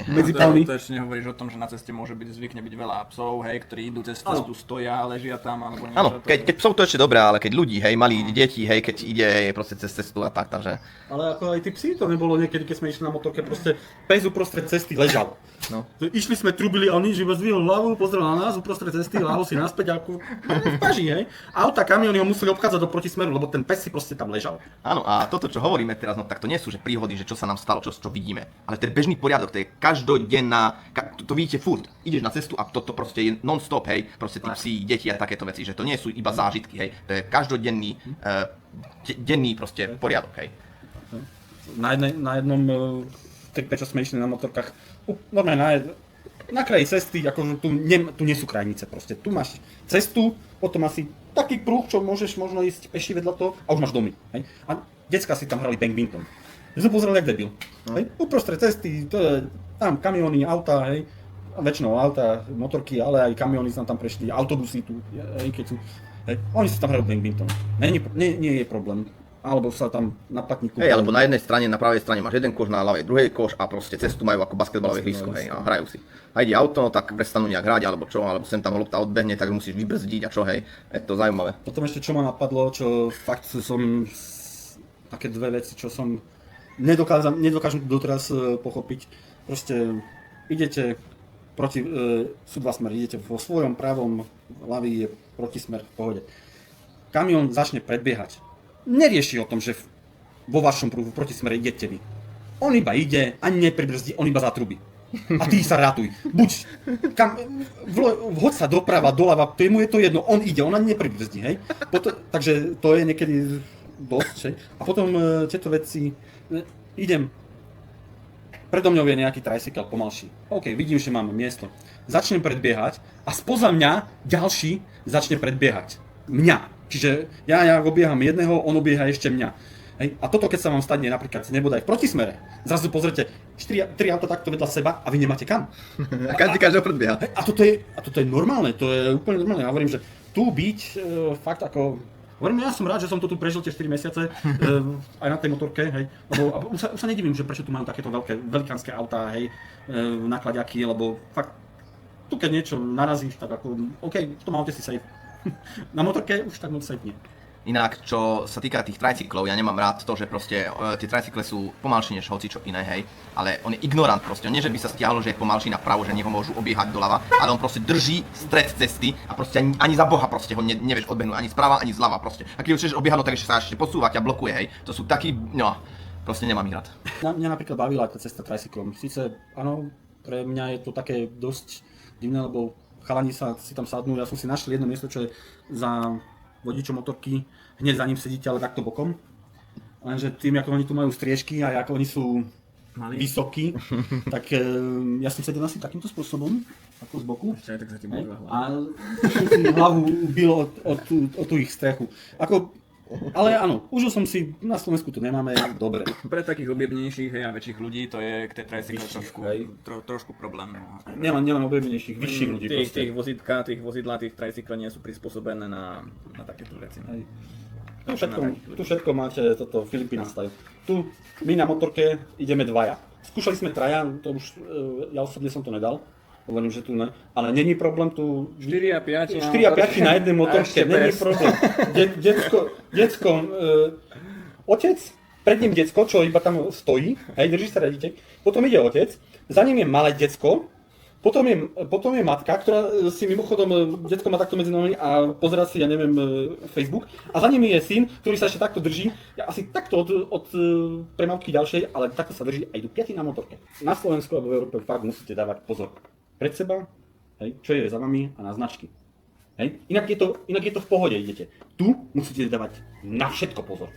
Speaker 4: medzi palmy.
Speaker 2: To ešte nehovoríš o tom, že na ceste môže byť zvykne byť veľa psov, hej, ktorí idú cez cestu, stoja, ležia tam, alebo niečo.
Speaker 3: Áno, keď psov to ešte dobré, ale keď ľudí, hej, malí deti, hej, keď ide proste cez cestu a tak, takže...
Speaker 4: Ale ako aj tí psi, to nebolo niekedy, keď sme išli na motorke, proste pes uprostred cesty ležal. No. Išli sme, trubili a on nič, iba zdvihol hlavu, pozrel na nás uprostred cesty, ľahol si naspäť ako v paži, hej. Auta, kamiony ho museli obchádzať do protismeru, lebo ten pes si proste tam ležal.
Speaker 3: Áno, a toto, čo hovoríme teraz, no tak to nie sú že príhody, že čo sa nám stalo, čo vidíme, ale to je bežný poriadok, to je každodenná, to vidíte furt, ideš na cestu a toto proste je non-stop, hej, proste tí psi, deti a takéto veci, že to nie sú iba zážitky, hej, to je každodenný, denný proste poriadok, hej.
Speaker 4: Na jednom tripe, čo sme išli na motorkách, normálne na kraji cesty, akože tu nie sú krajnice proste, tu máš cestu, potom asi taký pruh, čo môžeš možno ísť peši vedľa toho a už máš domy, hej. A decka si tam hrali badminton. Ja som pozeral jak debil, hej, uprostred cesty, tam kamióny, auta, hej, väčšinou auta, motorky, ale aj kamióny sa tam prešli, autobusy tu, hej, keď sú, hej, oni si tam hrajú badminton, nie je problém. Alebo sa tam na platníku...
Speaker 3: Hej, alebo na jednej strane, na pravej strane máš jeden koš, na ľavej druhej koš a proste cestu majú ako basketbalové ihrisko, hej, a hrajú si. A ide auto, no tak prestanú nejak hrať, alebo čo, alebo sem tam lopta odbehne, tak musíš vybrzdiť a čo, hej, je to zaujímavé.
Speaker 4: Potom ešte čo ma napadlo, čo fakt som... Také dve veci, čo som... Nedokážem doteraz pochopiť. Proste idete proti... sú dva smery, idete vo svojom pravom, ľavý je protismer v pohode. Kamión začne predbiehať. Nerieši o tom, že vo vašom prúhu v protismere idete vy. On iba ide, ani nepribrzdí, on iba zatrubí. A ty sa ratuj. Buď, vhoď sa doprava, doľava, mu je to jedno, on ide, on ani nepribrzdí, hej. Takže to je niekedy dosť, hej. A potom tieto veci, idem, predo mňou je nejaký tricycle pomalší. OK, vidím, že máme miesto. Začnem predbiehať a spoza mňa ďalší začne predbiehať. Mňa. Čiže ja obieham jedného, on obieha ešte mňa. Hej. A toto, keď sa vám stane napríklad nebodaj v protismere, zrazu pozrite 3 auta takto vedľa seba a vy nemáte kam.
Speaker 3: A každého predbieha.
Speaker 4: A toto je normálne, to je úplne normálne. Ja hovorím, že tu byť fakt ako... Hovorím, ja som rád, že som to tu prežil tie 4 mesiace aj na tej motorke, hej. Lebo už sa nedivím, že prečo tu mám takéto velikánske autá, hej, nakladiaky, lebo fakt tu keď niečo narazíš, tak ako, OK, v tom aute si safe. Na motorke už tak moc safe nie.
Speaker 3: Inak, čo sa týka tých tricyklov, ja nemám rád to, že proste tie tricykle sú pomalšie než hocičo iné, hej, ale on je ignorant proste, nie že by sa stiahlo, že je pomalší napravo, že neho môžu obiehať doľava, ale on proste drží stred cesty a proste ani za boha proste ho nevieš odbehnúť ani sprava, ani zľava proste. A keď ho chceš obiehať, no tak ešte sa ešte posúva, ťa blokuje, hej, to sú takí, no, proste nemám ich rád.
Speaker 4: Mňa napríklad bavila tá cesta tricyklom, síce áno, pre mňa je to také dosť divné, lebo chalani si tam sadnú, ja som si našiel jedno miesto, čo je za vodičom motorky, hneď za ním sedíte, ale takto bokom. Lenže tým, ako oni tu majú striežky a ako oni sú vysokí, tak ja som sedel asi takýmto spôsobom, ako z boku.
Speaker 2: Ešte aj tak sa ti boli hlavu.
Speaker 4: A som si hlavu ubil o tú ich strechu. Ale áno, užil som si, na Slovensku to nemáme, dobre.
Speaker 2: Pre takých objemnejších a väčších ľudí to je k tej tricykle trošku problém.
Speaker 4: Nielen objemnejších, vyšších ľudí proste.
Speaker 2: Tých vozidlá, tých tricykle nie sú prispôsobené na takéto veci.
Speaker 4: Tu všetko máte toto Filipína style. Tu my na motorke ideme dvaja. Skúšali sme traja, to už ja osobne som to nedal. Hovorím, že tu ne, ale není problém tu
Speaker 2: 4 a 5
Speaker 4: na jednej motorke, není problém. Decko, otec, pred ním decko, čo iba tam stojí, hej, drží sa riaditek, potom ide otec, za ním je malé decko, potom je matka, ktorá si mimochodom, decko má takto medzi nohami a pozerá si, ja neviem, Facebook, a za nimi je syn, ktorý sa ešte takto drží, asi takto od premávky ďalšej, ale takto sa drží a idú 5 na motorke. Na Slovensku alebo v Európe fakt musíte dávať pozor. Pred seba, hej, čo je za vami a na značky. Hej. Inak je to v pohode, idete. Tu musíte dávať na všetko pozor.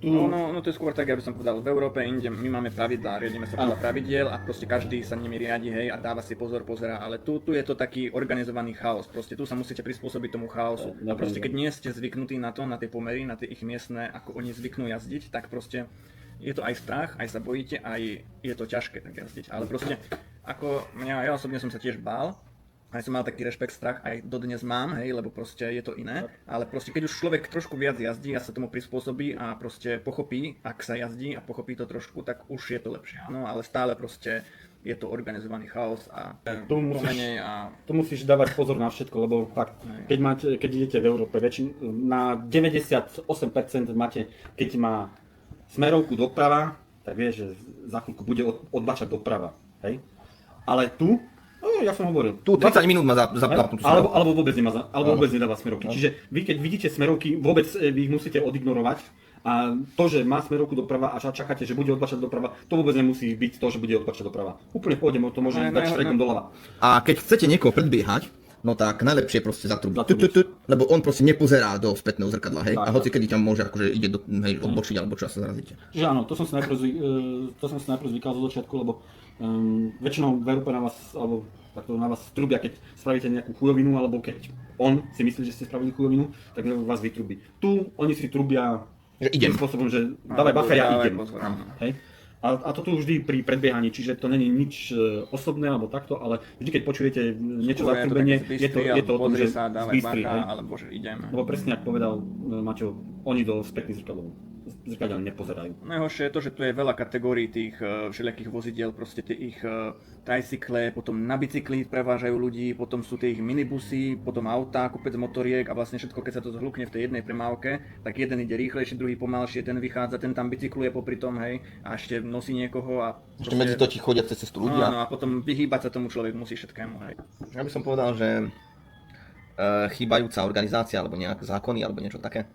Speaker 2: No to je skôr tak, aby som povedal, v Európe inde my máme pravidlá, riadime sa podľa pravidiel a proste každý sa nimi riadi, hej, a dáva si pozera, ale tu je to taký organizovaný chaos, proste tu sa musíte prispôsobiť tomu chaosu. A proste keď nie ste zvyknutí na to, na tie pomery, na tie ich miestne, ako oni zvyknú jazdiť, tak proste je to aj strach, aj sa bojíte, aj je to ťažké tak jazdiť, ale proste ako ja osobne som sa tiež bál, aj som mal taký rešpekt, strach, aj dodnes mám, hej, lebo proste je to iné, ale proste keď už človek trošku viac jazdí a sa tomu prispôsobí a proste pochopí, ak sa jazdí a pochopí to trošku, tak už je to lepšie, no ale stále proste je to organizovaný chaos a
Speaker 4: tu musíš dávať pozor na všetko, lebo fakt, keď idete v Európe, na 98% máte, keď má smerovku doprava, tak vieš, že za chvíľku bude odbačať doprava, hej? Ale tu, ja som hovoril.
Speaker 3: Tu 30 minút má zapnutú smerovku.
Speaker 4: Alebo vôbec nedáva smerovky. Čiže vy keď vidíte smerovky, vôbec vy ich musíte odignorovať. A to, že má smerovku doprava a čakáte, že bude odbačať doprava, to vôbec nemusí byť to, že bude odbačať doprava. Úplne v pohode, to môže dať štrekom doľava.
Speaker 3: A keď chcete niekoho predbiehať, no tak najlepšie proste zatrubiť, lebo on proste nepozerá do spätného zrkadla, hej, a hoci kedy tam môže akože ide odbočiť alebo čo sa zarazíte.
Speaker 4: Čiže áno, to som si najprv zvykal zo začiatku, lebo väčšinou v Európe na vás trubia, keď spravíte nejakú chujovinu, alebo keď on si myslí, že ste spravili chujovinu, tak vás vytrubí. Tu oni si trubia tým spôsobom, že dávaj bacha, ja idem. Hej? A to tu vždy pri predbiehaní, čiže to není nič osobné alebo takto, ale vždy keď počujete niečo zatrubenie, je to o tom, že zbystri,
Speaker 2: alebo že idem.
Speaker 4: Lebo presne, ako povedal Maťo, oni do spätných zrkadel nepozerajú.
Speaker 2: Najhoršie je to, že tu je veľa kategórií tých všelijakých vozidiel, proste tie ich tricykle, potom na bicykli prevážajú ľudí, potom sú tie ich minibusy, potom autá, kopec motoriek a vlastne všetko, keď sa to zhlukne v tej jednej premávke, tak jeden ide rýchlejšie, druhý pomalšie, ten vychádza, ten tam bicykluje popri tom, hej, a ešte nosí niekoho a
Speaker 3: ešte medzi to ti chodia cez cestu ľudia.
Speaker 2: No a potom vyhýbať sa tomu človek musí všetkému, hej.
Speaker 3: Ja by som povedal, že chýbajúca organizácia alebo nejaké zákony alebo niečo také.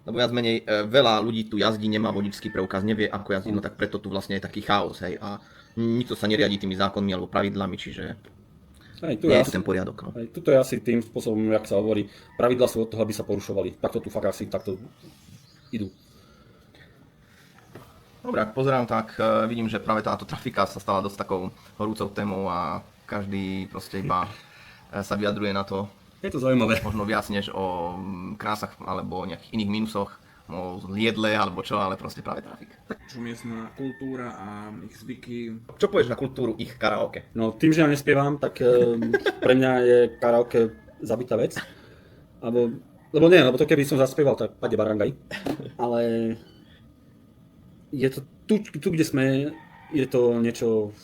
Speaker 3: Lebo viac menej veľa ľudí tu jazdí, nemá vodičský preukaz, nevie ako jazdiť, no tak preto tu vlastne je taký chaos, hej. A nikto sa neriadí tými zákonmi alebo pravidlami, čiže
Speaker 4: Tu
Speaker 3: nie
Speaker 4: je
Speaker 3: je tu ten poriadok. No.
Speaker 4: tuto je asi tým spôsobom, jak sa hovorí, pravidla sú od toho, aby sa porušovali. Takto tu fakt asi takto idú.
Speaker 3: Dobre, ak pozerám, tak vidím, že práve táto trafika sa stala dosť takou horúcou témou a každý proste iba sa vyjadruje na to,
Speaker 4: Je to zaujímavé.
Speaker 3: možno viac než o krásach alebo nejakých iných minusoch, o jedle alebo čo, ale proste práve trafik.
Speaker 2: Čo miestna kultúra a ich zvyky.
Speaker 3: Čo povieš na kultúru ich karaoke?
Speaker 4: No tým, že ja nespievam, tak pre mňa je karaoke zabitá vec. Lebo nie, lebo to keby som zaspieval, tak pade barangaj. Ale je to tu, kde sme, je to niečo,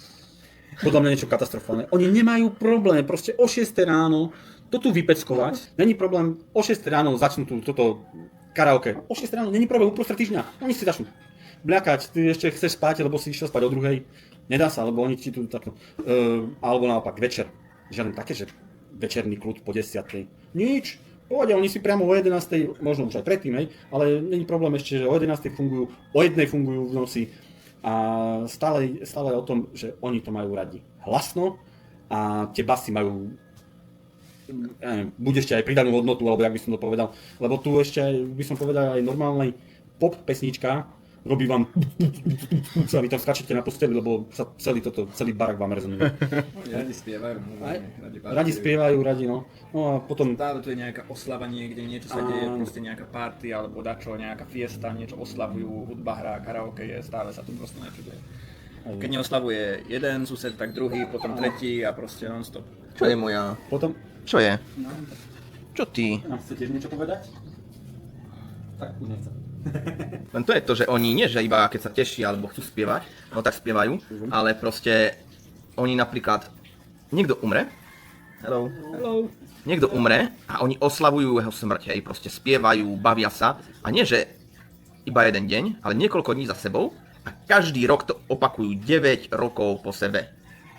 Speaker 4: podľa mňa niečo katastrofálne. Oni nemajú problém, proste o 6 ráno to tu vypeckovať. Není problém o 6 ráno začnú toto karaoke. O 6 ráno není problém uprostred týždňa. Oni si začnú bľakať, ty ešte chceš spať, lebo si išiel spať o 2:00. Nedá sa, lebo oni ti tu takto. Alebo naopak večer. Žiadne také, že večerný kľud po 10:00. Nič. Pohode, oni si priamo o 11:00, možno už aj predtým, hej, ale není problém ešte, že o 11:00 fungujú, o 1:00 fungujú v noci. A stále je o tom, že oni to majú radi hlasno a tie basy majú buď ešte aj pridanú hodnotu, alebo jak by som to povedal, lebo tu ešte by som povedal aj normálnej pop pesnička robí vám a vy tam skáčete na posteli, lebo sa celý barak vám rezonuje.
Speaker 2: Radi spievajú,
Speaker 4: Radi spievajú, radi no. No a potom
Speaker 2: Stále tu je nejaká oslava niekde, niečo sa deje, proste nejaká party alebo dačo, nejaká fiesta, niečo oslavujú, hudba hrá, karaoke je, stále sa tu proste niečo deje. Keď neoslavuje jeden sused, tak druhý, potom tretí a proste non-stop.
Speaker 3: Čo je moja...
Speaker 4: potom
Speaker 3: Čo je? Čo ty?
Speaker 4: chcete niečo povedať? Tak už nechcem.
Speaker 3: Len to je to, že oni nie, že iba keď sa tešia alebo chcú spievať, no tak spievajú, ale proste oni napríklad, niekto umre, hello, niekto umre a oni oslavujú jeho smrť, hej, proste spievajú, bavia sa a nie, že iba jeden deň, ale niekoľko dní za sebou a každý rok to opakujú 9 rokov po sebe.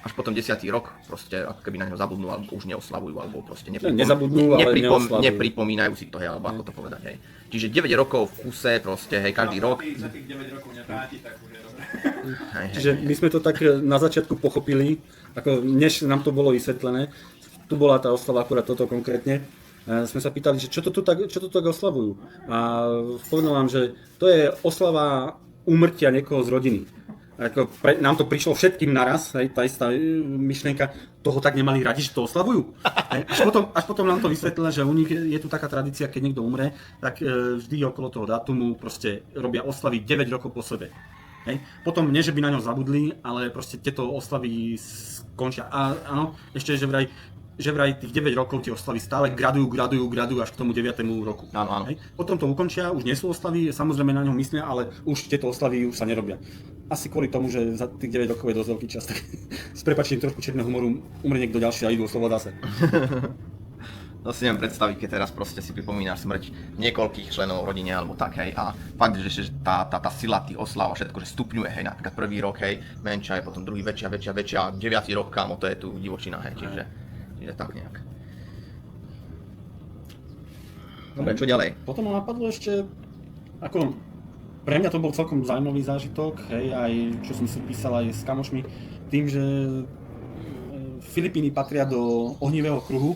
Speaker 3: Až potom 10. rok proste ako keby na neho zabudnú alebo už neoslavujú alebo proste
Speaker 4: Nezabudnú, ale neoslavujú.
Speaker 3: nepripomínajú si to, hej, alebo ako to povedať, hej. Čiže 9 rokov v kuse proste, hej, každý rok.
Speaker 2: Za tých 9 rokov nepáti, tak už je dobré.
Speaker 3: Hej, hej.
Speaker 4: Čiže my sme to tak na začiatku pochopili, ako než nám to bolo vysvetlené. Tu bola tá oslava akurát toto konkrétne. Sme sa pýtali, že čo to tu tak oslavujú. A povedal nám, že to je oslava úmrtia niekoho z rodiny. Ako nám to prišlo všetkým naraz, hej, tá istá myšlienka, toho tak nemali radi, že to oslavujú. Hej, až potom nám to vysvetlilo, že u nich je tu taká tradícia, keď niekto umre, tak vždy okolo toho dátumu proste robia oslavy 9 rokov po sebe. Hej. Potom nie, že by na ňo zabudli, ale proste tieto oslavy skončia. A áno, ešte, že vraj tých 9 rokov tie oslavy stále gradujú až k tomu 9. roku.
Speaker 3: Áno, áno.
Speaker 4: Hej. Potom to ukončia, už nie sú oslavy, samozrejme na ňom myslia, ale už tieto oslavy už sa nerobia. Asi kvôli tomu, že za tých 9 rokov je dosť veľký čas, tak s prepáčením trošku čierneho humoru umre niekto ďalší a idú oslovať zase.
Speaker 3: To si neviem predstaviť, keď teraz proste si pripomínaš smrť niekoľkých členov rodiny alebo tak, hej, a fakt, že tá sila tých oslav a všetko, že stupňuje, hej, napríklad prvý rok, hej, menšia, potom druhý väčšia, a 9. rok, kámo, to je tu divočina, hej, čiže tak nejak. Dobre, čo ďalej?
Speaker 4: Potom ma napadlo ešte, ako pre mňa to bol celkom zaujímavý zážitok, hej, aj čo som si písal aj s kamošmi, tým, že Filipíny patria do ohnivého kruhu.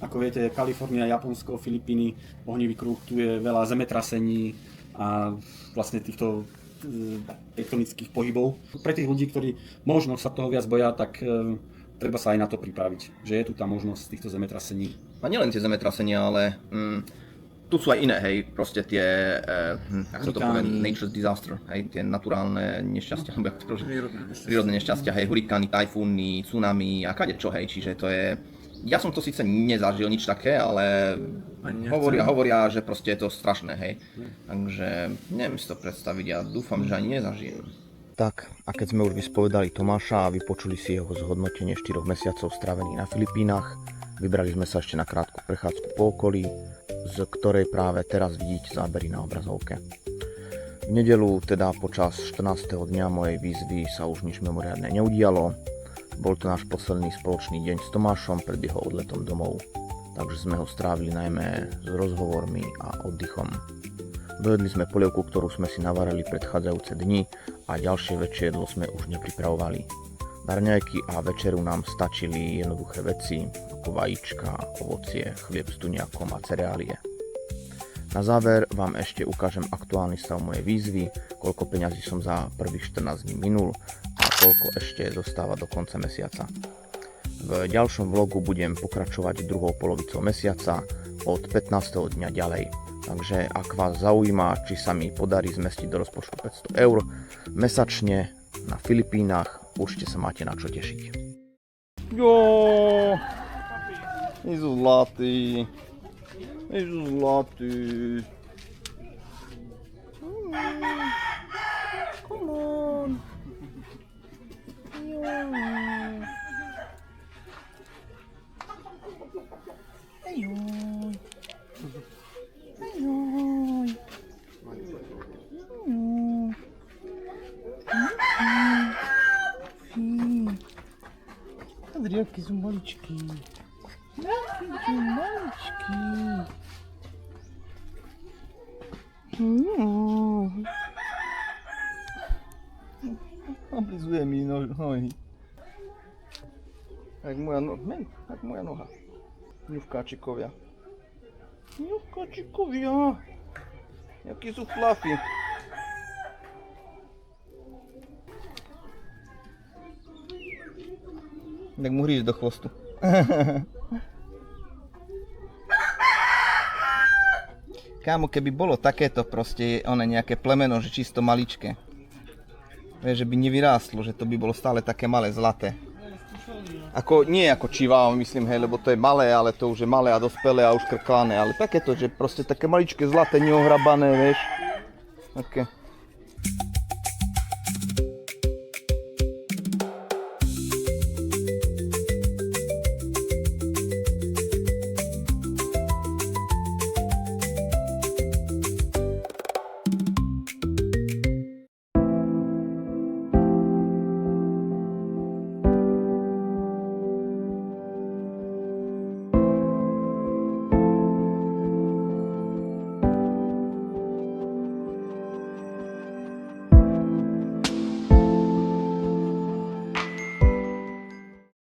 Speaker 4: Ako viete, Kalifornia, Japonsko, Filipíny, ohnivý kruh, tu je veľa zemetrasení a vlastne týchto tektonických pohybov. Pre tých ľudí, ktorí možno sa toho viac boja, tak treba sa aj na to pripraviť, že je tu tá možnosť týchto zemetrasení.
Speaker 3: A nielen tie zemetrasenia, ale tu sú aj iné, hej, proste tie, ako to poviem, nature's disaster, hej, tie naturálne nešťastia, prírodné nešťastia, hej, hurikány, tajfúny, tsunami a kadečo, hej, čiže to je, ja som to síce nezažil nič také, ale hovoria, že proste je to strašné, hej, takže neviem si to predstaviť, ja dúfam, že ani nezažijem. Tak, a keď sme už vyspovedali Tomáša a vypočuli si jeho zhodnotenie 4 mesiacov strávených na Filipínach, vybrali sme sa ešte na krátku prechádzku po okolí, z ktorej práve teraz vidíte zábery na obrazovke. V nedeľu, teda počas 14. dňa mojej výzvy, sa už nič mimoriadne neudialo. Bol to náš posledný spoločný deň s Tomášom pred jeho odletom domov, takže sme ho strávili najmä s rozhovormi a oddychom. Dojedli sme polievku, ktorú sme si navarili predchádzajúce dni a ďalšie väčšie jedlo sme už nepripravovali. Na raňajky a večeru nám stačili jednoduché veci, ako vajíčka, ovocie, chlieb s tuniakom a cereálie. Na záver vám ešte ukážem aktuálny stav mojej výzvy, koľko peňazí som za prvých 14 dní minul a koľko ešte zostáva do konca mesiaca. V ďalšom vlogu budem pokračovať druhou polovicou mesiaca od 15. dňa ďalej. Takže ak vás zaujíma, či sa mi podarí zmestiť do rozpočtu 500 eur mesačne na Filipínach, určite sa máte na čo tešiť. Jo, sú zlatý. Sú zlatý. Come on. Смотри, какие зумбалички. Какие мальчики. Oblizuje mi nohy. Jak moja noha. Ňuvkáčikovia. Ňuvkáčikovia. Jakí sú fluffy. Tak mu hríš do chvostu. Kámo, keby bolo takéto proste, nejaké plemeno, že čisto maličké. Vieš, že by nevyrástlo, že to by bolo stále také malé, zlaté. Nie ako čivao, myslím, hej, lebo to je malé, ale to už je malé a dospelé a už krklané. Ale takéto, že proste také maličké, zlaté, neohrabané, vieš. Také.